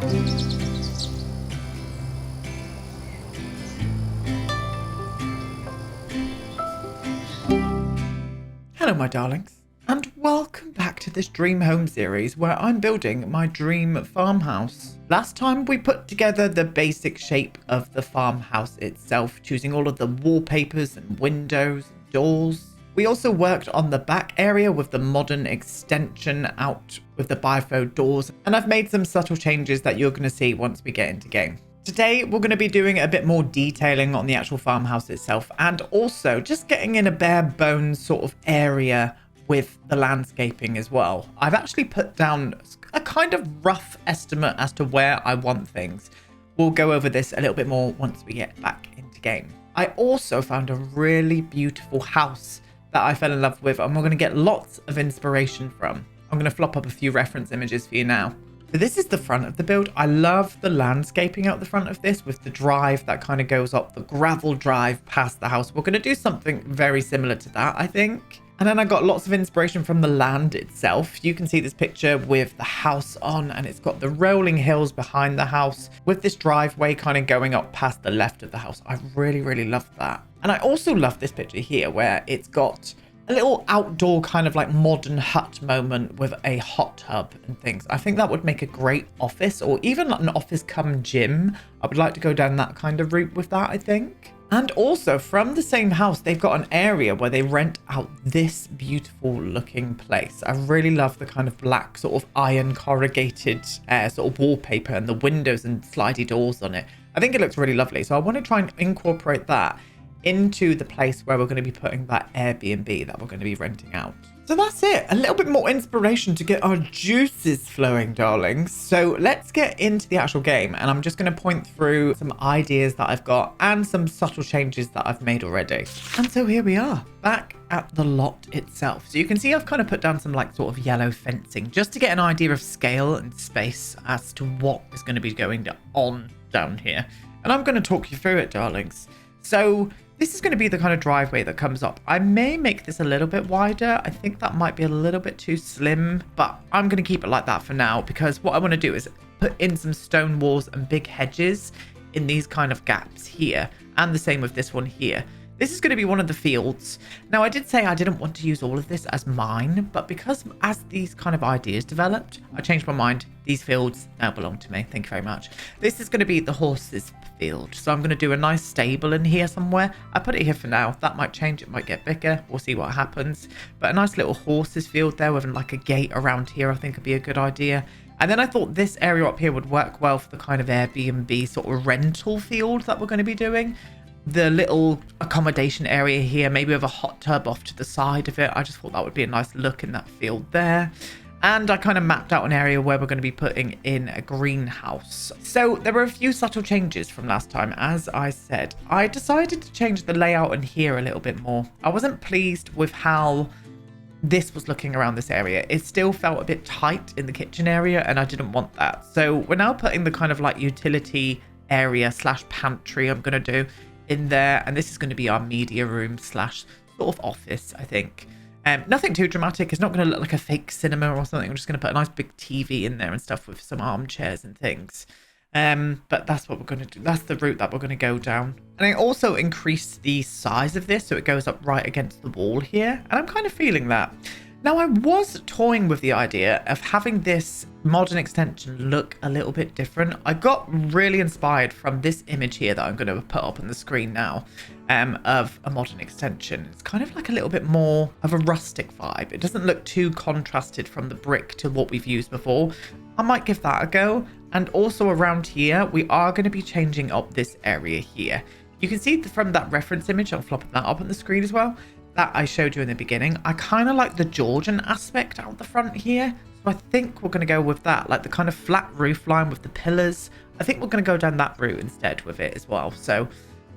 Hello my darlings, and welcome back to this dream home series where I'm building my dream farmhouse. Last time we put together the basic shape of the farmhouse itself, choosing all of the wallpapers and windows and doors. We also worked on the back area with the modern extension out with the bifold doors, and I've made some subtle changes that you're going to see once we get into game. Today, we're going to be doing a bit more detailing on the actual farmhouse itself, and also just getting in a bare bones sort of area with the landscaping as well. I've actually put down a kind of rough estimate as to where I want things. We'll go over this a little bit more once we get back into game. I also found a really beautiful house that I fell in love with, and we're going to get lots of inspiration from. I'm going to flop up a few reference images for you now. So this is the front of the build. I love the landscaping out the front of this with the drive that kind of goes up, the gravel drive past the house. We're going to do something very similar to that, I think. And then I got lots of inspiration from the land itself. You can see this picture with the house on, and it's got the rolling hills behind the house with this driveway kind of going up past the left of the house. I really, really love that. And I also love this picture here where it's got a little outdoor kind of like modern hut moment with a hot tub and things. I think that would make a great office, or even like an office come gym. I would like to go down that kind of route with that, I think. And also from the same house, they've got an area where they rent out this beautiful looking place. I really love the kind of black sort of iron corrugated sort of wallpaper and the windows and slidey doors on it. I think it looks really lovely. So I want to try and incorporate that into the place where we're going to be putting that Airbnb that we're going to be renting out. So that's it. A little bit more inspiration to get our juices flowing, darlings. So let's get into the actual game, and I'm just going to point through some ideas that I've got and some subtle changes that I've made already. And so here we are, back at the lot itself. So you can see I've kind of put down some like sort of yellow fencing just to get an idea of scale and space as to what is going to be going on down here. And I'm going to talk you through it, darlings. So this is going to be the kind of driveway that comes up. I may make this a little bit wider. I think that might be a little bit too slim, but I'm going to keep it like that for now, because what I want to do is put in some stone walls and big hedges in these kind of gaps here, and the same with this one here. This is going to be one of the fields. Now, I did say I didn't want to use all of this as mine, but because as these kind of ideas developed, I changed my mind. These fields now belong to me. Thank you very much. This is going to be the horses field. So I'm going to do a nice stable in here somewhere. I put it here for now. That might change. It might get bigger. We'll see what happens. But a nice little horses field there with like a gate around here, I think would be a good idea. And then I thought this area up here would work well for the kind of Airbnb sort of rental field that we're going to be doing. The little accommodation area here, maybe with a hot tub off to the side of it. I just thought that would be a nice look in that field there. And I kind of mapped out an area where we're going to be putting in a greenhouse. So there were a few subtle changes from last time. As I said, I decided to change the layout in here a little bit more. I wasn't pleased with how this was looking around this area. It still felt a bit tight in the kitchen area, and I didn't want that. So we're now putting the kind of like utility area slash pantry I'm going to do in there, and this is going to be our media room slash sort of office, I think. Nothing too dramatic. It's not going to look like a fake cinema or something. I'm just going to put a nice big TV in there and stuff with some armchairs and things. But that's what we're going to do. That's the route that we're going to go down. And I also increased the size of this so it goes up right against the wall here, and I'm kind of feeling that. Now, I was toying with the idea of having this modern extension look a little bit different. I got really inspired from this image here that I'm going to put up on the screen now, of a modern extension. It's kind of like a little bit more of a rustic vibe. It doesn't look too contrasted from the brick to what we've used before. I might give that a go. And also around here, we are going to be changing up this area here. You can see from that reference image, I'll flop that up on the screen as well, that I showed you in the beginning. I kind of like the Georgian aspect out the front here. So I think we're going to go with that, like the kind of flat roof line with the pillars. I think we're going to go down that route instead with it as well. So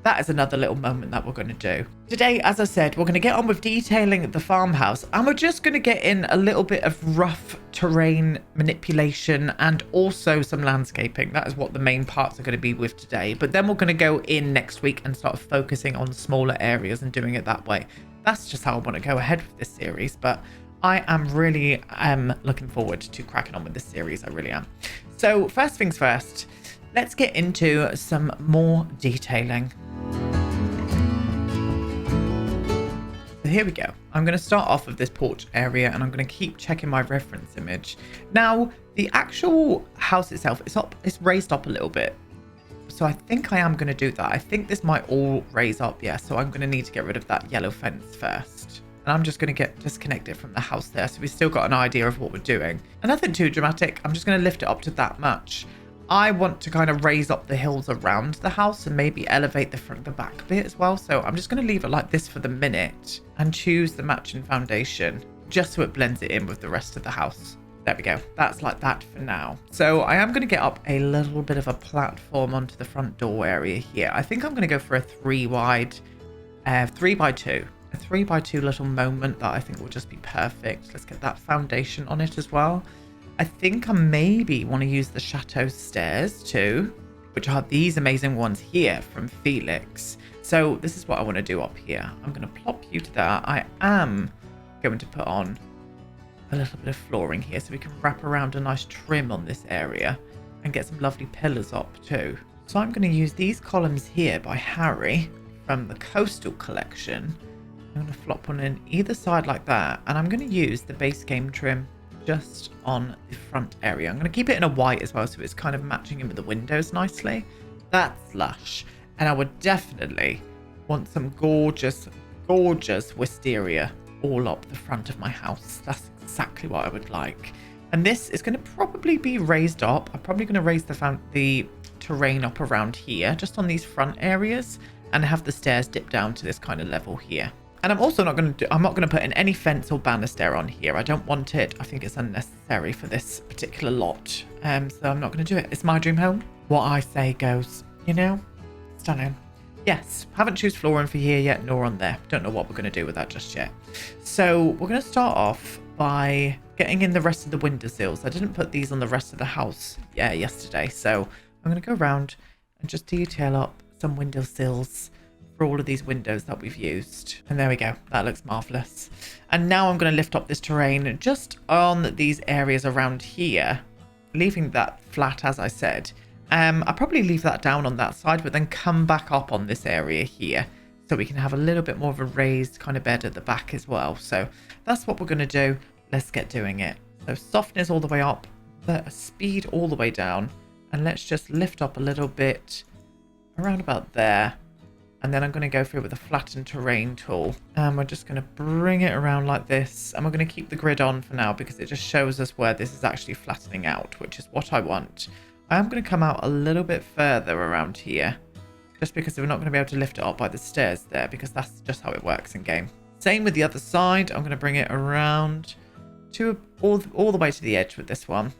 that is another little moment that we're going to do. Today, as I said, we're going to get on with detailing the farmhouse, and we're just going to get in a little bit of rough terrain manipulation and also some landscaping. That is what the main parts are going to be with today. But then we're going to go in next week and start focusing on smaller areas and doing it that way. That's just how I want to go ahead with this series, but I am really looking forward to cracking on with this series. I really am. So first things first, let's get into some more detailing. So here we go. I'm going to start off with this porch area and I'm going to keep checking my reference image. Now, the actual house itself, it's raised up a little bit. So I think I am going to do that. I think this might all raise up, yeah. So I'm going to need to get rid of that yellow fence first. And I'm just going to disconnect it from the house there. So we've still got an idea of what we're doing. And nothing too dramatic. I'm just going to lift it up to that much. I want to kind of raise up the hills around the house and maybe elevate the back a bit as well. So I'm just going to leave it like this for the minute and choose the matching foundation just so it blends it in with the rest of the house. There we go. That's like that for now. So I am going to get up a little bit of a platform onto the front door area here. I think I'm going to go for a 3x2. A 3x2 little moment that I think will just be perfect. Let's get that foundation on it as well. I think I maybe want to use the chateau stairs too, which are these amazing ones here from Felix. So this is what I want to do up here. I'm going to plop you to that. I am going to put on a little bit of flooring here so we can wrap around a nice trim on this area and get some lovely pillars up too. So I'm going to use these columns here by Harrie from the Coastal collection. I'm going to flop one in either side like that, and I'm going to use the base game trim just on the front area. I'm going to keep it in a white as well so it's kind of matching in with the windows nicely. That's lush. And I would definitely want some gorgeous wisteria all up the front of my house. That's exactly what I would like. And this is going to probably be raised up. I'm probably going to raise the terrain up around here, just on these front areas, and have the stairs dip down to this kind of level here. And I'm also not going to put in any fence or banister on here. I don't want it. I think it's unnecessary for this particular lot. So I'm not going to do it. It's my dream home. What I say goes, you know? Stunning. Yes, haven't choose flooring for here yet, nor on there. Don't know what we're going to do with that just yet. So we're going to start off by getting in the rest of the windowsills. I didn't put these on the rest of the house yesterday. So I'm going to go around and just detail up some windowsills for all of these windows that we've used. And there we go. That looks marvelous. And now I'm going to lift up this terrain just on these areas around here, leaving that flat as I said. I'll probably leave that down on that side, but then come back up on this area here so we can have a little bit more of a raised kind of bed at the back as well. So that's what we're going to do. Let's get doing it. So softness all the way up, the speed all the way down, and let's just lift up a little bit around about there. And then I'm going to go through with a flatten terrain tool. And we're just going to bring it around like this. And we're going to keep the grid on for now because it just shows us where this is actually flattening out, which is what I want. I am going to come out a little bit further around here, just because we're not going to be able to lift it up by the stairs there, because that's just how it works in game. Same with the other side. I'm going to bring it around to all the way to the edge with this one.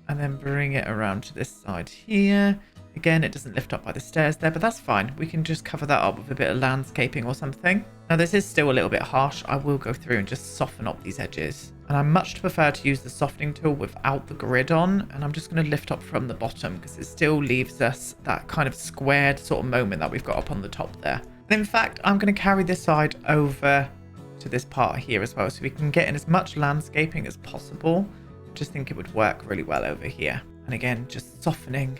And then bring it around to this side here. Again, it doesn't lift up by the stairs there, but that's fine. We can just cover that up with a bit of landscaping or something. Now, this is still a little bit harsh. I will go through and just soften up these edges. And I much prefer to use the softening tool without the grid on. And I'm just going to lift up from the bottom because it still leaves us that kind of squared sort of moment that we've got up on the top there. And in fact, I'm going to carry this side over to this part here as well, so we can get in as much landscaping as possible. I just think it would work really well over here. And again, just softening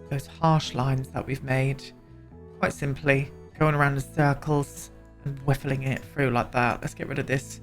those harsh lines that we've made quite simply, going around in circles and whiffling it through like that. Let's get rid of this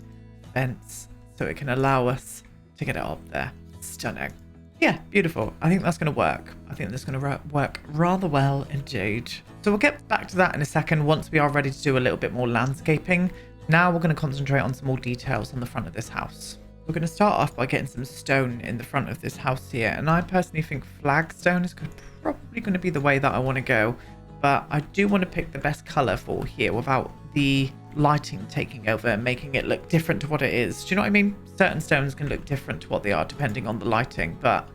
fence so it can allow us to get it up there. Stunning. Yeah, beautiful. I think that's going to work. I think that's going to work rather well indeed. So we'll get back to that in a second once we are ready to do a little bit more landscaping. Now we're going to concentrate on some more details on the front of this house. We're going to start off by getting some stone in the front of this house here. And I personally think flagstone is probably going to be the way that I want to go. But I do want to pick the best colour for here without the lighting taking over and making it look different to what it is. Do you know what I mean? Certain stones can look different to what they are depending on the lighting. But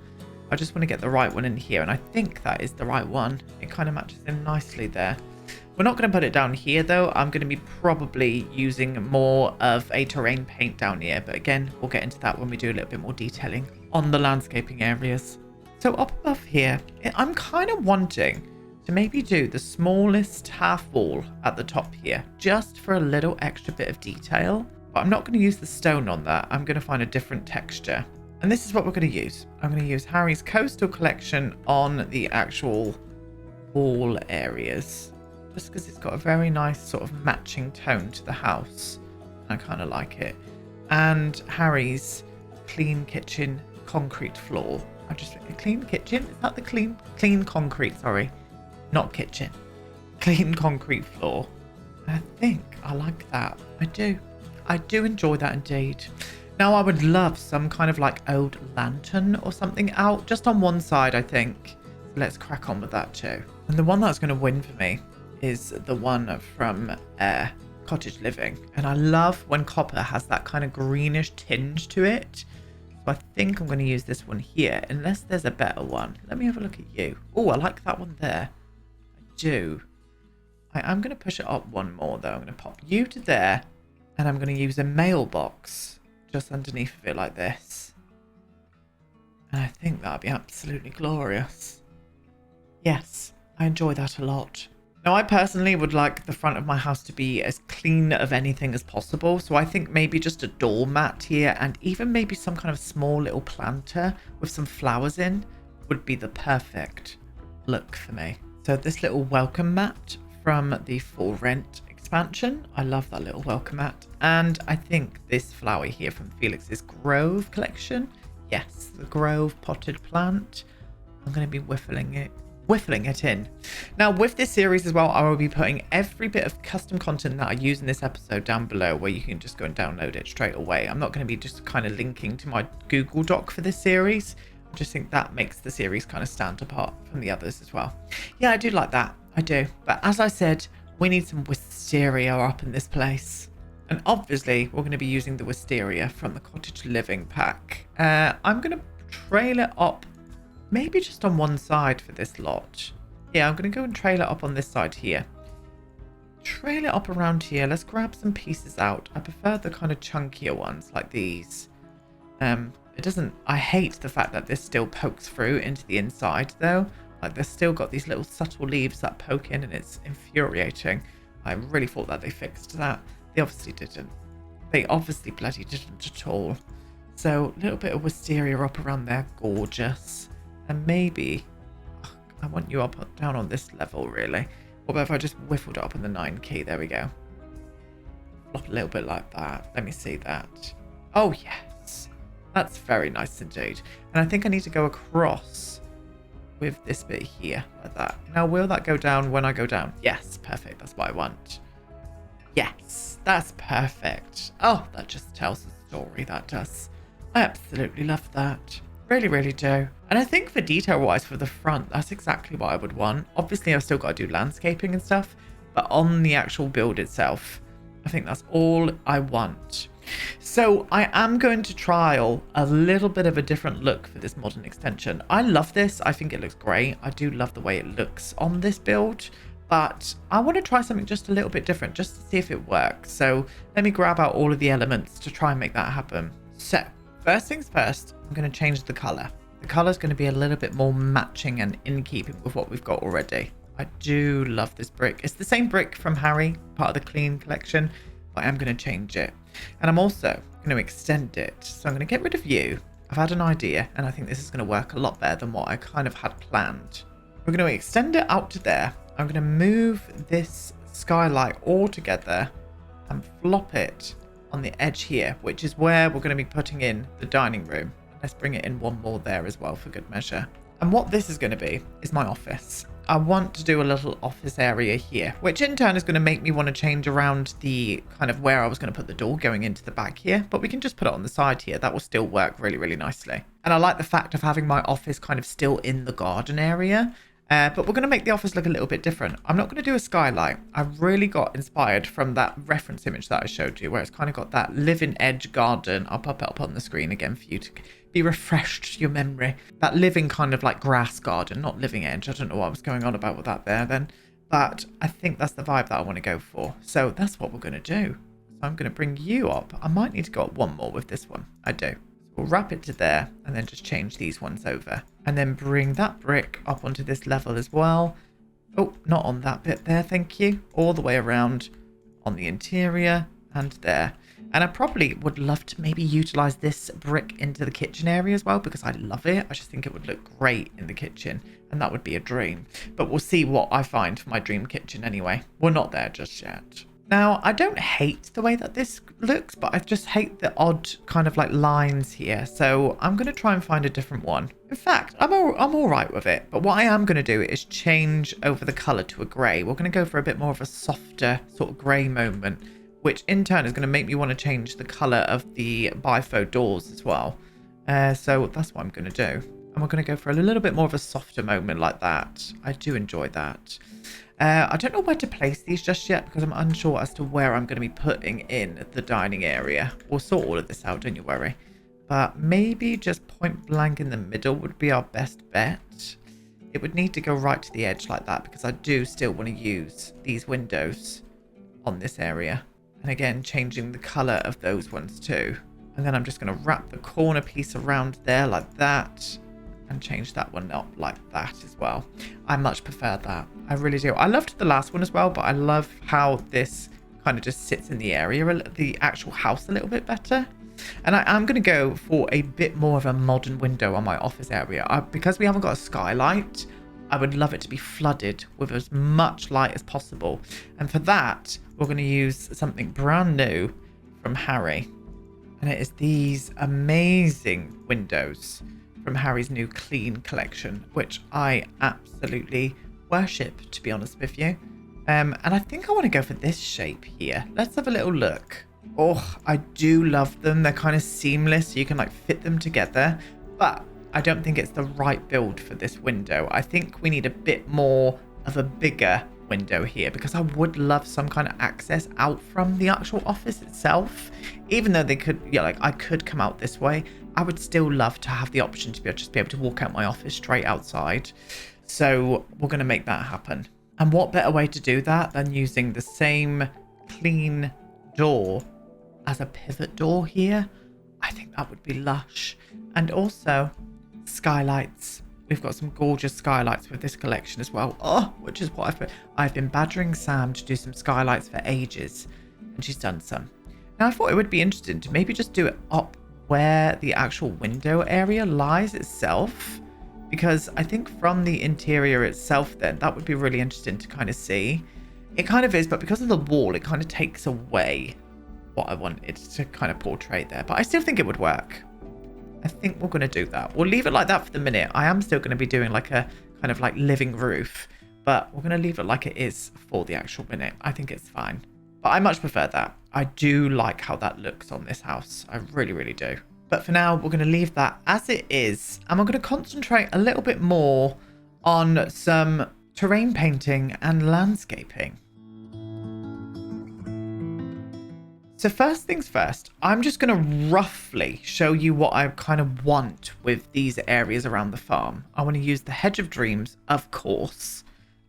I just want to get the right one in here. And I think that is the right one. It kind of matches in nicely there. We're not going to put it down here though. I'm going to be probably using more of a terrain paint down here. But again, we'll get into that when we do a little bit more detailing on the landscaping areas. So up above here, I'm kind of wanting to maybe do the smallest half wall at the top here, just for a little extra bit of detail. But I'm not going to use the stone on that. I'm going to find a different texture. And this is what we're going to use. I'm going to use Harrie's Coastal Collection on the actual wall areas. Just because it's got a very nice sort of matching tone to the house. I kind of like it. And Harrie's Clean Kitchen Concrete Floor. I just think a clean kitchen. Is that the clean concrete? Sorry, not kitchen. Clean concrete floor. I think I like that. I do. I do enjoy that indeed. Now I would love some kind of like old lantern or something out just on one side, I think. So let's crack on with that too. And the one that's going to win for me is the one from Cottage Living. And I love when copper has that kind of greenish tinge to it. So I think I'm going to use this one here, unless there's a better one. Let me have a look at you. Oh, I like that one there. I do. I am going to push it up one more, though. I'm going to pop you to there, and I'm going to use a mailbox just underneath of it like this. And I think that'd be absolutely glorious. Yes, I enjoy that a lot. Now, I personally would like the front of my house to be as clean of anything as possible. So I think maybe just a doormat here and even maybe some kind of small little planter with some flowers in would be the perfect look for me. So this little welcome mat from the For Rent expansion. I love that little welcome mat. And I think this flower here from Felix's Grove collection. Yes, the Grove potted plant. I'm going to be whiffling it in. Now with this series as well, I will be putting every bit of custom content that I use in this episode down below where you can just go and download it straight away. I'm not going to be just kind of linking to my Google Doc for this series. I just think that makes the series kind of stand apart from the others as well. Yeah, I do like that. I do. But as I said, we need some wisteria up in this place. And obviously we're going to be using the wisteria from the Cottage Living pack. I'm going to trail it up maybe just on one side for this lot. Yeah, I'm going to go and trail it up on this side here. Trail it up around here. Let's grab some pieces out. I prefer the kind of chunkier ones like these. I hate the fact that this still pokes through into the inside though. Like they've still got these little subtle leaves that poke in and it's infuriating. I really thought that they fixed that. They obviously didn't. They obviously bloody didn't at all. So a little bit of wisteria up around there. Gorgeous. And maybe I want you up down on this level really. What about if I just whiffled it up on the 9 key? There we go. Flop a little bit like that. Let me see that. Oh yes, that's very nice indeed. And I think I need to go across with this bit here like that. Now will that go down when I go down? Yes, perfect. That's what I want. Yes, that's perfect. Oh, that just tells the story. That does. I absolutely love that. Really, really do. And I think for detail wise for the front, that's exactly what I would want. Obviously I've still got to do landscaping and stuff, but on the actual build itself, I think that's all I want. So I am going to trial a little bit of a different look for this modern extension. I love this. I think it looks great. I do love the way it looks on this build, but I want to try something just a little bit different just to see if it works. So let me grab out all of the elements to try and make that happen. So first things first, I'm going to change the color. The color is going to be a little bit more matching and in keeping with what we've got already. I do love this brick. It's the same brick from Harrie, part of the Clean collection, but I am going to change it. And I'm also going to extend it. So I'm going to get rid of you. I've had an idea, and I think this is going to work a lot better than what I kind of had planned. We're going to extend it out to there. I'm going to move this skylight all together and flop it on the edge here, which is where we're going to be putting in the dining room. Let's bring it in one more there as well for good measure. And what this is going to be is my office. I want to do a little office area here, which in turn is going to make me want to change around the kind of where I was going to put the door going into the back here, but we can just put it on the side here. That will still work really, really nicely. And I like the fact of having my office kind of still in the garden area. But we're going to make the office look a little bit different. I'm not going to do a skylight. I really got inspired from that reference image that I showed you, where it's kind of got that living edge garden. I'll pop it up on the screen again for you to be refreshed to your memory. That living kind of like grass garden, not living edge. I don't know what was going on about with that there then. But I think that's the vibe that I want to go for. So that's what we're going to do. So I'm going to bring you up. I might need to go up one more with this one. I do. We'll wrap it to there and then just change these ones over and then bring that brick up onto this level as well. Oh, not on that bit there. Thank you. All the way around on the interior and there. And I probably would love to maybe utilize this brick into the kitchen area as well, because I love it. I just think it would look great in the kitchen, and that would be a dream. But we'll see what I find for my dream kitchen anyway. We're not there just yet. Now, I don't hate the way that this looks, but I just hate the odd kind of like lines here. So I'm going to try and find a different one. In fact, I'm all right with it. But what I am going to do is change over the color to a gray. We're going to go for a bit more of a softer sort of gray moment, which in turn is going to make me want to change the color of the bifo doors as well. So that's what I'm going to do. And we're going to go for a little bit more of a softer moment like that. I do enjoy that. I don't know where to place these just yet, because I'm unsure as to where I'm going to be putting in the dining area. We'll sort all of this out, don't you worry. But maybe just point blank in the middle would be our best bet. It would need to go right to the edge like that, because I do still want to use these windows on this area. And again, changing the color of those ones too. And then I'm just going to wrap the corner piece around there like that. And change that one up like that as well. I much prefer that. I really do. I loved the last one as well, but I love how this kind of just sits in the area, the actual house a little bit better. And I am going to go for a bit more of a modern window on my office area. Because we haven't got a skylight, I would love it to be flooded with as much light as possible. And for that, we're going to use something brand new from Harrie. And it is these amazing windows from Harrie's new Clean collection, which I absolutely worship, to be honest with you. And I think I want to go for this shape here. Let's have a little look. Oh, I do love them. They're kind of seamless, so you can like fit them together. But I don't think it's the right build for this window. I think we need a bit more of a bigger window here, because I would love some kind of access out from the actual office itself. Even though they could, yeah, like I could come out this way, I would still love to have the option to be able to walk out my office straight outside. So we're going to make that happen. And what better way to do that than using the same Clean door as a pivot door here? I think that would be lush. And also skylights. We've got some gorgeous skylights with this collection as well. Oh, which is what I've been badgering Sam to do some skylights for ages, and she's done some. Now I thought it would be interesting to maybe just do it up where the actual window area lies itself, because I think from the interior itself then that would be really interesting to kind of see. It kind of is, but because of the wall it kind of takes away what I wanted to kind of portray there, but I still think it would work. I think we're going to do that. We'll leave it like that for the minute. I am still going to be doing like a kind of like living roof, but we're going to leave it like it is for the actual minute. I think it's fine. But I much prefer that. I do like how that looks on this house. I really, really do. But for now, we're going to leave that as it is. And we're going to concentrate a little bit more on some terrain painting and landscaping. So first things first, I'm just going to roughly show you what I kind of want with these areas around the farm. I want to use the Hedge of Dreams, of course.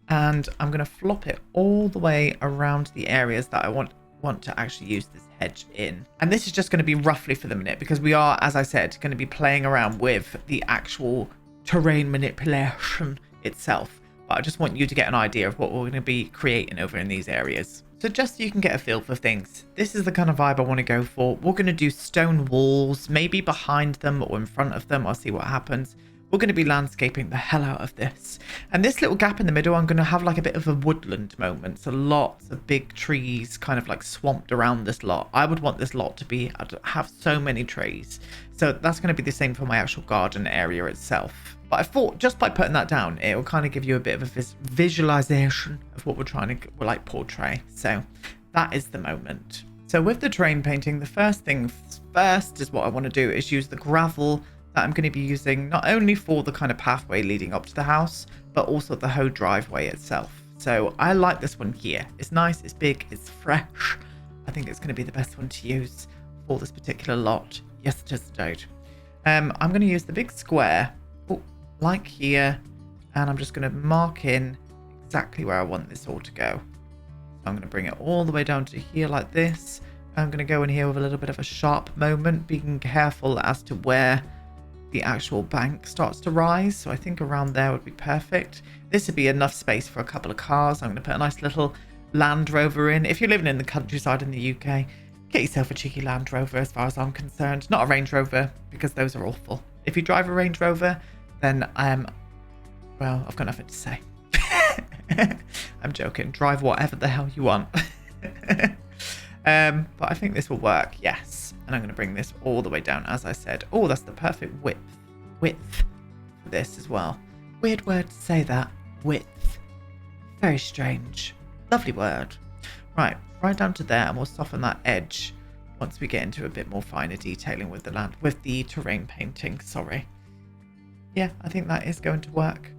And I'm going to flop it all the way around the areas that I want to actually use this hedge in. And this is just going to be roughly for the minute, because we are, as I said, going to be playing around with the actual terrain manipulation itself. But I just want you to get an idea of what we're going to be creating over in these areas. So just so you can get a feel for things, this is the kind of vibe I want to go for. We're going to do stone walls, maybe behind them or in front of them. I'll see what happens. We're going to be landscaping the hell out of this. And this little gap in the middle, I'm going to have like a bit of a woodland moment. So lots of big trees kind of like swamped around this lot. I would want this lot to have so many trees. So that's going to be the same for my actual garden area itself. But I thought just by putting that down, it will kind of give you a bit of a visualization of what we're trying to like portray. So that is the moment. So with the terrain painting, the first thing first is what I want to do is use the gravel that I'm going to be using not only for the kind of pathway leading up to the house, but also the whole driveway itself. So I like this one here. It's nice, it's big, it's fresh. I think it's going to be the best one to use for this particular lot. Yes, it is, dude. I'm going to use the big square, like here, and I'm just going to mark in exactly where I want this all to go. So I'm going to bring it all the way down to here like this. I'm going to go in here with a little bit of a sharp moment, being careful as to where the actual bank starts to rise. So I think around there would be perfect. This would be enough space for a couple of cars. I'm going to put a nice little Land Rover in. If you're living in the countryside in the UK, Get yourself a cheeky Land Rover as far as I'm concerned. Not a Range Rover, because those are awful. If you drive a Range Rover, then well, I've got nothing to say. I'm joking. Drive whatever the hell you want. But I think this will work, yes. And I'm going to bring this all the way down, as I said. Oh, that's the perfect width for this as well. Weird word to say that. Width. Very strange. Lovely word. Right down to there, and we'll soften that edge once we get into a bit more finer detailing with the terrain painting, sorry. Yeah, I think that is going to work.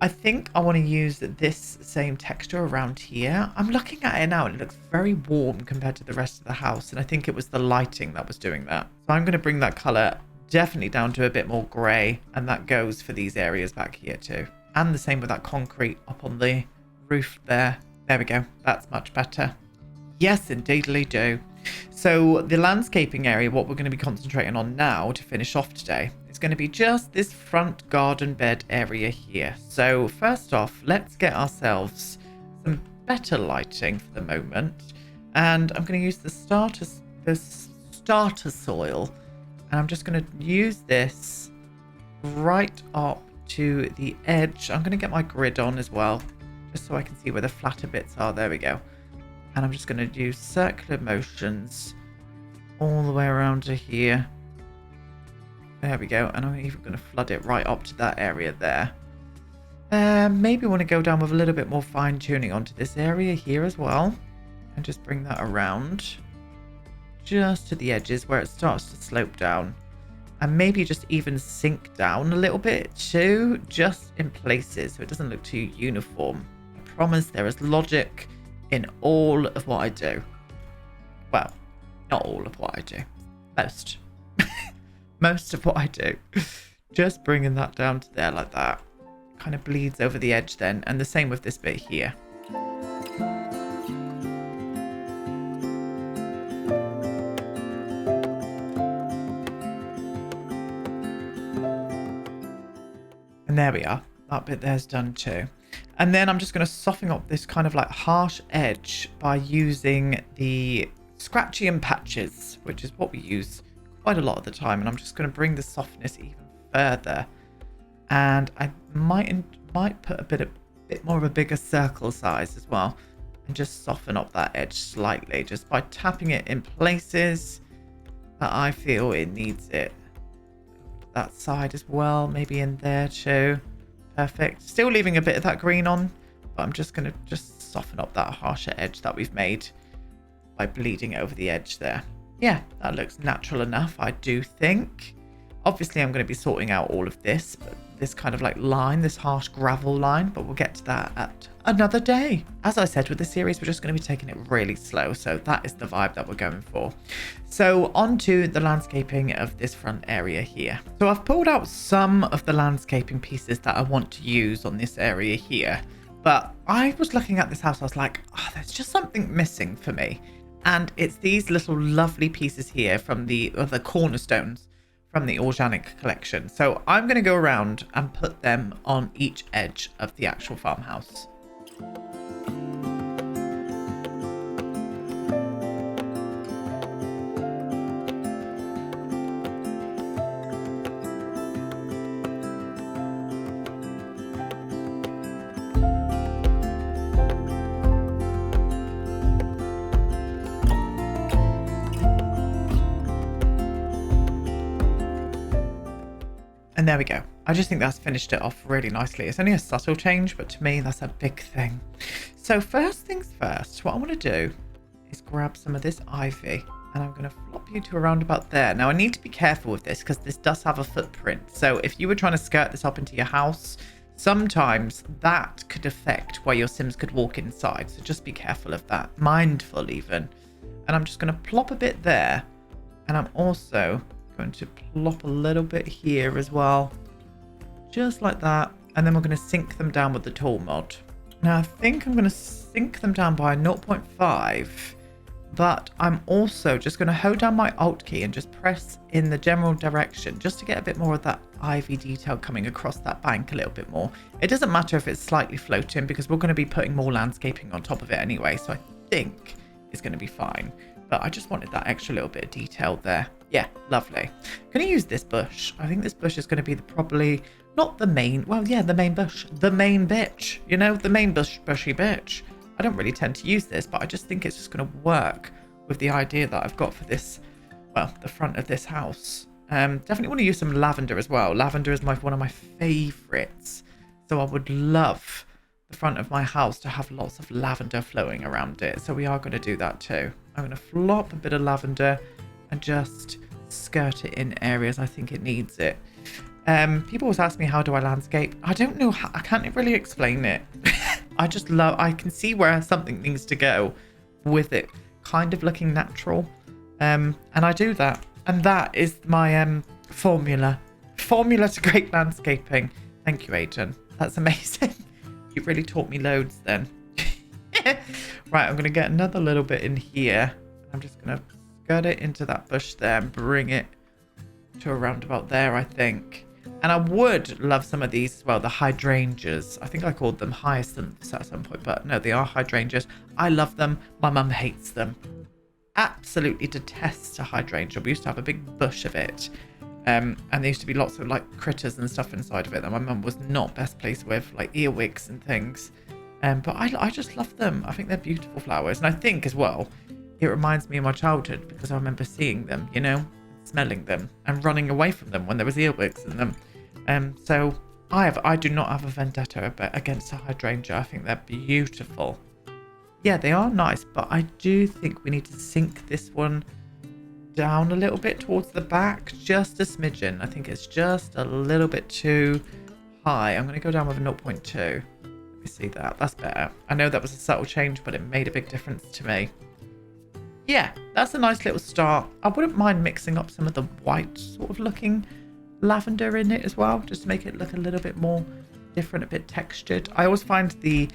I think I want to use this same texture around here. I'm looking at it now and it looks very warm compared to the rest of the house, and I think it was the lighting that was doing that. So I'm going to bring that colour definitely down to a bit more grey, and that goes for these areas back here too. And the same with that concrete up on the roof there. There we go. That's much better. Yes, indeedly do. So the landscaping area, what we're going to be concentrating on now to finish off today, is going to be just this front garden bed area here. So first off, let's get ourselves some better lighting for the moment. And I'm going to use the starter soil. And I'm just going to use this right up to the edge. I'm going to get my grid on as well, just so I can see where the flatter bits are. There we go. And I'm just going to do circular motions all the way around to here. There we go. And I'm even going to flood it right up to that area there. Maybe want to go down with a little bit more fine tuning onto this area here as well. And just bring that around just to the edges where it starts to slope down. And maybe just even sink down a little bit too, just in places so it doesn't look too uniform. I promise there is logic in all of what I do. Well, not all of what I do. Most. Most of what I do. Just bringing that down to there like that. Kind of bleeds over the edge then. And the same with this bit here. And there we are. That bit there's done too. And then I'm just going to soften up this kind of like harsh edge by using the scratchy and patches, which is what we use quite a lot of the time. And I'm just going to bring the softness even further. And I might put a bit more of a bigger circle size as well, and just soften up that edge slightly, just by tapping it in places that I feel it needs it. That side as well, maybe in there too. Perfect. Still leaving a bit of that green on, but I'm just going to just soften up that harsher edge that we've made by bleeding over the edge there. Yeah, that looks natural enough, I do think. Obviously, I'm going to be sorting out all of this, but this kind of like line, this harsh gravel line, but we'll get to that at another day. As I said, with the series, we're just going to be taking it really slow. So that is the vibe that we're going for. So on to the landscaping of this front area here. So I've pulled out some of the landscaping pieces that I want to use on this area here. But I was looking at this house, I was like, oh, there's just something missing for me. And it's these little lovely pieces here from the cornerstones from the organic collection. So I'm going to go around and put them on each edge of the actual farmhouse. And there we go. I just think that's finished it off really nicely. It's only a subtle change, but to me, that's a big thing. So first things first, what I want to do is grab some of this ivy, and I'm going to flop you to around about there. Now, I need to be careful with this because this does have a footprint. So if you were trying to skirt this up into your house, sometimes that could affect where your Sims could walk inside. So just be careful of that. Mindful even. And I'm just going to plop a bit there. And I'm also going to plop a little bit here as well, just like that, and then we're going to sink them down with the tool mod. Now I think I'm going to sink them down by 0.5, but I'm also just going to hold down my alt key and just press in the general direction just to get a bit more of that ivy detail coming across that bank a little bit more. It doesn't matter if it's slightly floating because we're going to be putting more landscaping on top of it anyway, so I think it's going to be fine. but I just wanted that extra little bit of detail there. Yeah, lovely. Gonna use this bush. I think this bush is going to be probably not the main, well, yeah, the main bush, the main bitch, you know, the main bushy bitch. I don't really tend to use this, but I just think it's just going to work with the idea that I've got for this, well, the front of this house. Definitely want to use some lavender as well. Lavender is one of my favorites. So I would love the front of my house to have lots of lavender flowing around it. So we are going to do that too. I'm going to flop a bit of lavender and just skirt it in areas I think it needs it. People always ask me, how do I landscape? I don't know how, I can't really explain it. I can see where something needs to go with it kind of looking natural. And I do that. And that is my formula to great landscaping. Thank you, Aidan. That's amazing. You've really taught me loads then. Right, I'm going to get another little bit in here. I'm just going to skirt it into that bush there and bring it to around about there, I think. And I would love some of these as well, the hydrangeas. I think I called them hyacinths at some point, but no, they are hydrangeas. I love them. My mum hates them. Absolutely detests a hydrangea. We used to have a big bush of it. And there used to be lots of like critters and stuff inside of it that my mum was not best pleased with, like earwigs and things. But I just love them. I think they're beautiful flowers. And I think as well, it reminds me of my childhood because I remember seeing them, you know, smelling them and running away from them when there was earwigs in them. So I do not have a vendetta against a hydrangea. I think they're beautiful. Yeah, they are nice, but I do think we need to sink this one down a little bit towards the back, just a smidgen. I think it's just a little bit too high. I'm going to go down with a 0.2. Let me see that. That's better. I know that was a subtle change, but it made a big difference to me. Yeah, that's a nice little start. I wouldn't mind mixing up some of the white sort of looking lavender in it as well, just to make it look a little bit more different, a bit textured. I always find the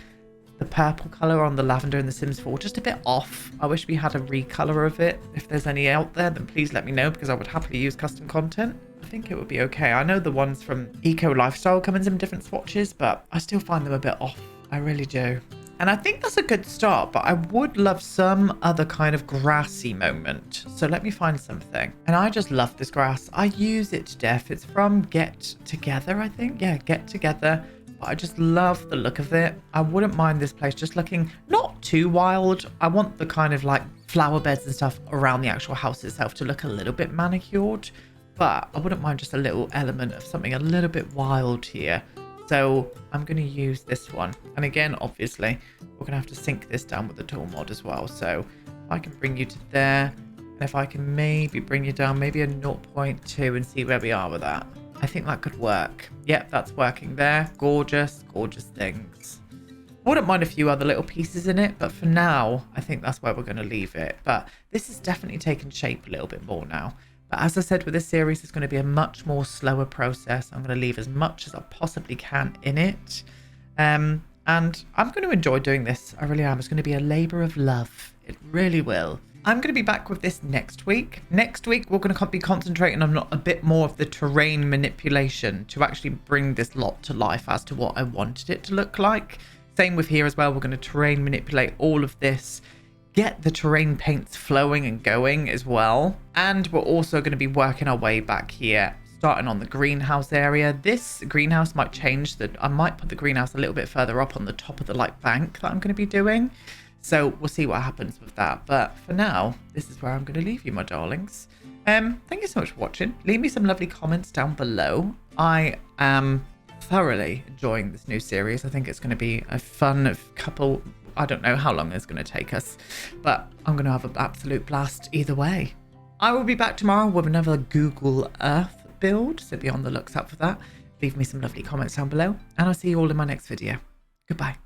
purple colour on the lavender in The Sims 4 just a bit off. I wish we had a recolour of it. If there's any out there, then please let me know, because I would happily use custom content. I think it would be okay. I know the ones from Eco Lifestyle come in some different swatches, but I still find them a bit off. I really do. And I think that's a good start, but I would love some other kind of grassy moment. So let me find something. And I just love this grass. I use it to death. It's from Get Together, I think. Yeah, Get Together. But I just love the look of it. I wouldn't mind this place just looking not too wild. I want the kind of like flower beds and stuff around the actual house itself to look a little bit manicured. But I wouldn't mind just a little element of something a little bit wild here. So I'm going to use this one. And again, obviously, we're going to have to sync this down with the tool mod as well. So I can bring you to there. And if I can maybe bring you down maybe a 0.2 and see where we are with that. I think that could work. Yep, that's working there. Gorgeous, gorgeous things. Wouldn't mind a few other little pieces in it, but for now, I think that's where we're going to leave it. But this is definitely taken shape a little bit more now. But as I said with this series, it's going to be a much more slower process. I'm going to leave as much as I possibly can in it. And I'm going to enjoy doing this. I really am. It's going to be a labour of love. It really will. I'm going to be back with this next week. Next week, we're going to be concentrating on a bit more of the terrain manipulation to actually bring this lot to life as to what I wanted it to look like. Same with here as well. We're going to terrain manipulate all of this, get the terrain paints flowing and going as well. And we're also going to be working our way back here, starting on the greenhouse area. This greenhouse might change. I might put the greenhouse a little bit further up on the top of the like bank that I'm going to be doing. So we'll see what happens with that. But for now, this is where I'm going to leave you, my darlings. Thank you so much for watching. Leave me some lovely comments down below. I am thoroughly enjoying this new series. I think it's going to be a fun couple. I don't know how long it's going to take us, but I'm going to have an absolute blast either way. I will be back tomorrow with another Google Earth build, so be on the lookout for that. Leave me some lovely comments down below, and I'll see you all in my next video. Goodbye.